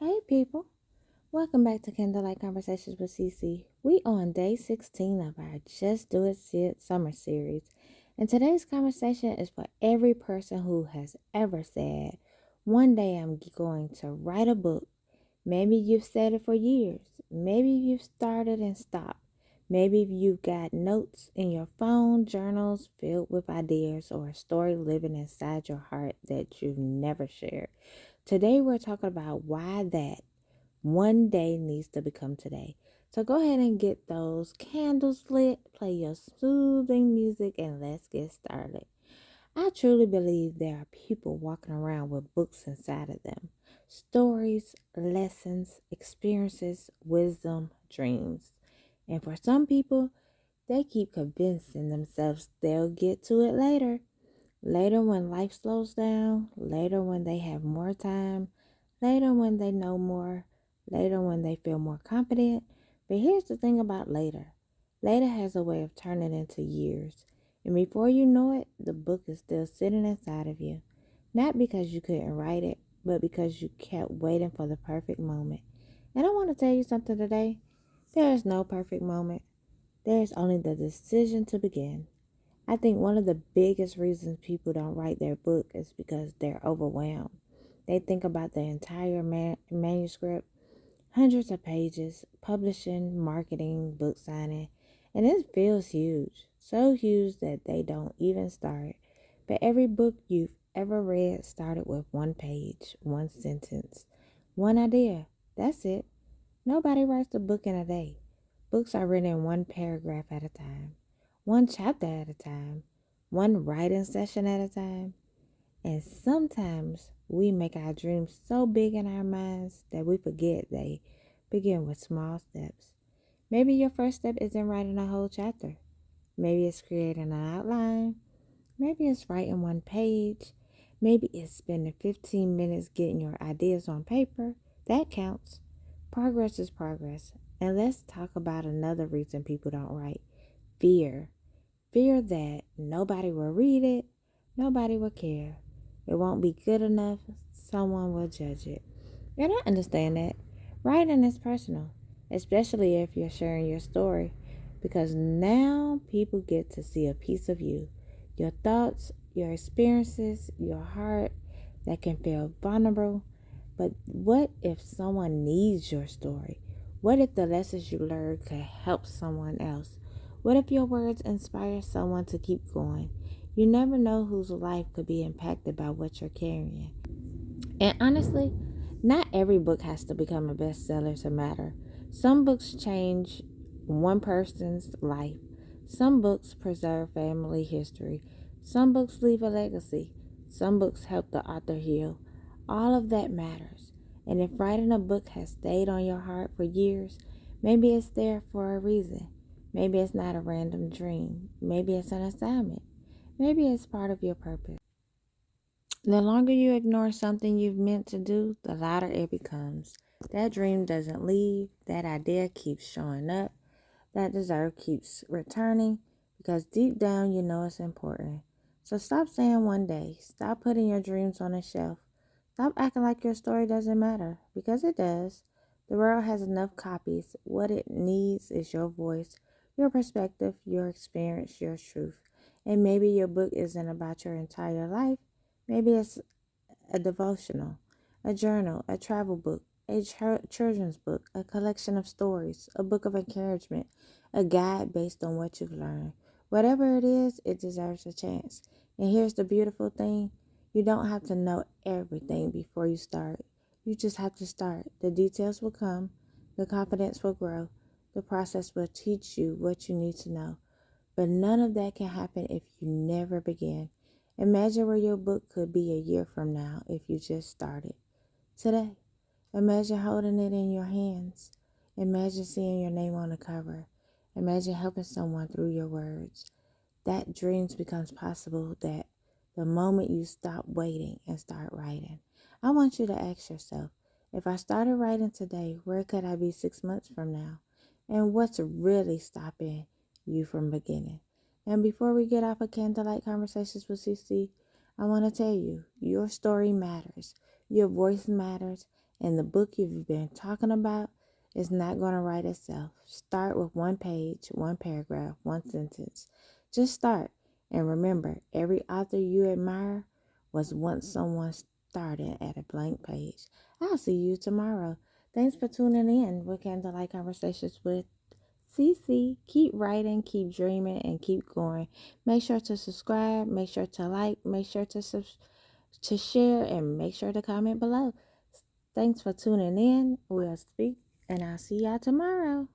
Hey people, welcome back to Candlelight Conversations with Cece. We on day 16 of our Just Do It summer series. And today's conversation is for every person who has ever said, one day I'm going to write a book. Maybe you've said it for years. Maybe you've started and stopped. Maybe you've got notes in your phone, journals filled with ideas, or a story living inside your heart that you've never shared. Today we're talking about why that one day needs to become today. So go ahead and get those candles lit, play your soothing music, and let's get started. I truly believe there are people walking around with books inside of them. Stories, lessons, experiences, wisdom, dreams. And for some people, they keep convincing themselves they'll get to it later. Later when life slows down, later when they have more time, later when they know more, later when they feel more confident. But here's the thing about later. Later has a way of turning into years. And before you know it, the book is still sitting inside of you. Not because you couldn't write it, but because you kept waiting for the perfect moment. And I want to tell you something today. There is no perfect moment. There is only the decision to begin. I think one of the biggest reasons people don't write their book is because they're overwhelmed. They think about the entire manuscript, hundreds of pages, publishing, marketing, book signing, and it feels huge. So huge that they don't even start. But every book you've ever read started with one page, one sentence, one idea. That's it. Nobody writes a book in a day. Books are written in one paragraph at a time, one chapter at a time, one writing session at a time. And sometimes we make our dreams so big in our minds that we forget they begin with small steps. Maybe your first step isn't writing a whole chapter. Maybe it's creating an outline. Maybe it's writing one page. Maybe it's spending 15 minutes getting your ideas on paper. That counts. Progress is progress. And let's talk about another reason people don't write: fear. Fear that nobody will read it, nobody will care. It won't be good enough, someone will judge it. And I understand that. Writing is personal, especially if you're sharing your story, because now people get to see a piece of you, your thoughts, your experiences, your heart that can feel vulnerable. But what if someone needs your story? What if the lessons you learned could help someone else? What if your words inspire someone to keep going? You never know whose life could be impacted by what you're carrying. And honestly, not every book has to become a bestseller to matter. Some books change one person's life. Some books preserve family history. Some books leave a legacy. Some books help the author heal. All of that matters. And if writing a book has stayed on your heart for years, maybe it's there for a reason. Maybe it's not a random dream. Maybe it's an assignment. Maybe it's part of your purpose. The longer you ignore something you've meant to do, the louder it becomes. That dream doesn't leave. That idea keeps showing up. That desire keeps returning because deep down you know it's important. So stop saying one day. Stop putting your dreams on a shelf. Stop acting like your story doesn't matter because it does. The world has enough copies. What it needs is your voice, your perspective, your experience, your truth. And maybe your book isn't about your entire life. Maybe it's a devotional, a journal, a travel book, a children's book, a collection of stories, a book of encouragement, a guide based on what you've learned. Whatever it is, it deserves a chance. And here's the beautiful thing: you don't have to know everything before you start. You just have to start. The details will come, the confidence will grow, the process will teach you what you need to know. But none of that can happen if you never begin. Imagine where your book could be a year from now if you just started today. Imagine holding it in your hands. Imagine seeing your name on the cover. Imagine helping someone through your words. That dreams becomes possible that the moment you stop waiting and start writing. I want you to ask yourself, if I started writing today, where could I be 6 months from now? And what's really stopping you from beginning? And before we get off of Candlelight Conversations with CC, I want to tell you, your story matters. Your voice matters. And the book you've been talking about is not going to write itself. Start with one page, one paragraph, one sentence. Just start. And remember, every author you admire was once someone started at a blank page. I'll see you tomorrow. Thanks for tuning in with Candlelight Conversations with CC. Keep writing, keep dreaming, and keep going. Make sure to subscribe, make sure to like, make sure to share, and make sure to comment below. Thanks for tuning in. We'll speak, and I'll see y'all tomorrow.